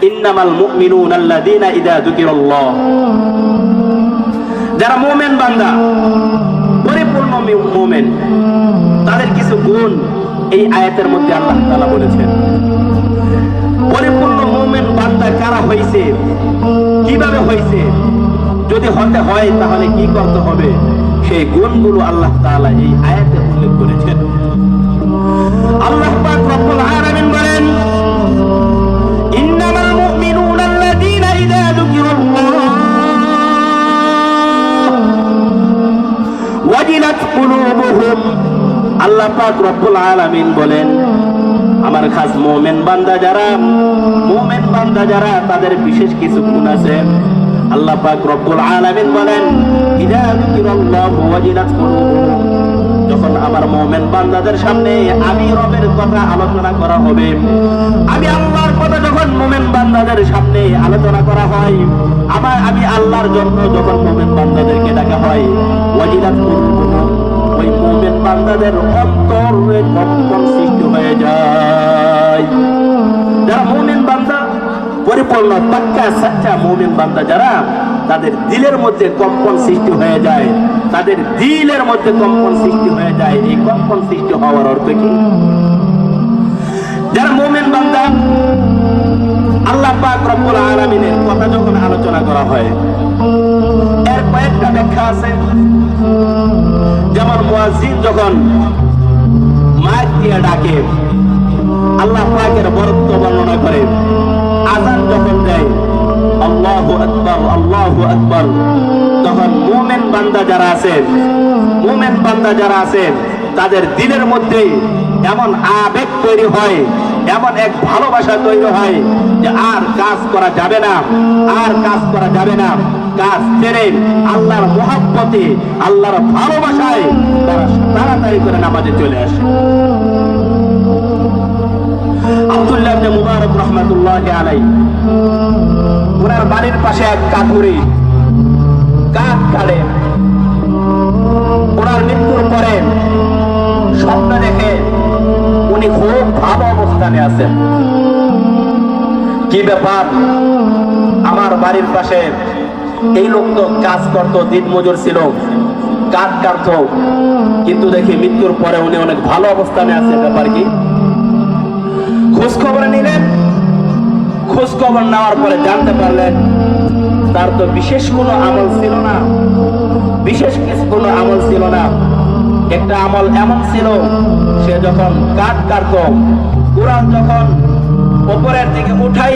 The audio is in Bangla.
ইন্নামাল মুমিনুনা আল্লাযীনা ইযা যুকিরাল্লাহ, যারা মুমিন বান্দা, পরিপূর্ণ মুমিন, তাদের কিছু গুণ এই আয়াতের মধ্যে আল্লাহ তাআলা বলেছেন। পরিপূর্ণ মুমিন বান্দা কারা হইছে, কিভাবে হইছে, যদি হতে হয় তাহলে কি করতে হবে, সেই গুণগুলো আল্লাহ তাআলা এই আয়াতে উল্লেখ করেছেন। আল্লাহ পাক রব্বুল আলামিন বলেন, ইন্নামাল মুমিনুনা আল্লাযীনা ইযা যুকিরাল্লাহ ওয়াজিলাত কুলুবুহুম। আল্লাহ পাক রব্বুল আলামিন বলেন, আমার খাস মুমিন বান্দা যারা, তাদের বিশেষ কিছু গুণ আছে। আল্লাহ পাক রব্বুল আলামিন বলেন, ইযা যুকিরাল্লাহু ওয়াজিলাত কুলুবুহুম, যখন আমার মুমিন বান্দাদের সামনে আমি রবের কথা আলোচনা করা হবে, আমি আল্লাহর কথা যখন মুমিন বান্দাদের সামনে আলোচনা করা হয়, আমি আল্লাহর জন্য যখন মুমিন বান্দাদেরকে ডাকা হয়, ওয়াজিলাত কুলুবুহুম, ওই মুমিন বান্দাদের অন্তরে কম্পন সৃষ্টি হয়ে যায়। যারা মুমিন বান্দা, পরিপূর্ণ পাক্কা সাচ্চা মুমিন বান্দা যারা, তাদের দিলের মধ্যে কম্পন সৃষ্টি হয়ে যায়, তাদের দিলের মধ্যে কম্পন সৃষ্টি হয়ে যায়। এই কম্পন সৃষ্টি হওয়ার অর্থ কি? যারা মুমিন বান্দা, আল্লাহ পাক রব্বুল আলামিনের কথা যখন আলোচনা করা হয়, এর কয়েকটা ব্যাখ্যা আছে। যেমন মুয়াজ্জিন যখন মাইক দিয়ে ডাকে, আল্লাহ পাকের বরত্ব বর্ণনা করে, আযান যখন দেয়, আল্লাহু আকবার আল্লাহু আকবার, তখন মুমিন বান্দা যারা আছে, তাদের দিলের মধ্যে এমন আবেগ তৈরি হয়, এমন এক ভালোবাসা তৈরি হয় যে আর কাজ করা যাবে না, কাজ ছেড়ে আল্লাহর মুহাব্বতে, আল্লাহর ভালোবাসায় তারা তাড়াতাড়ি করে নামাজে চলে আসে। আব্দুল্লাহ ইবনে মুবারক রাহমাতুল্লাহি আলাইহি, ওনার বাড়ির পাশে এক কাঠুরি কাঠ কাটে। ওনার মৃত্যুর পরে স্বপ্ন দেখে উনি খুব ভালো অবস্থানে আছেন। কি ব্যাপার, আমার বাড়ির পাশে এই লোক তো কাজ করতো, দিনমজুর ছিল, কাঠ কাটতো, কিন্তু দেখি মৃত্যুর পরে উনি অনেক ভালো অবস্থানে আছে, ব্যাপার কি? খোঁজ খবর নিলেন। খোঁজ খবর নেওয়ার পরে জানতে পারলেন তার তো বিশেষ কোনো আমল ছিল না। একটা আমল এমন ছিল, সে যখন কাঠ কাটতো, কুরআন যখন উপরের দিকে উঠাই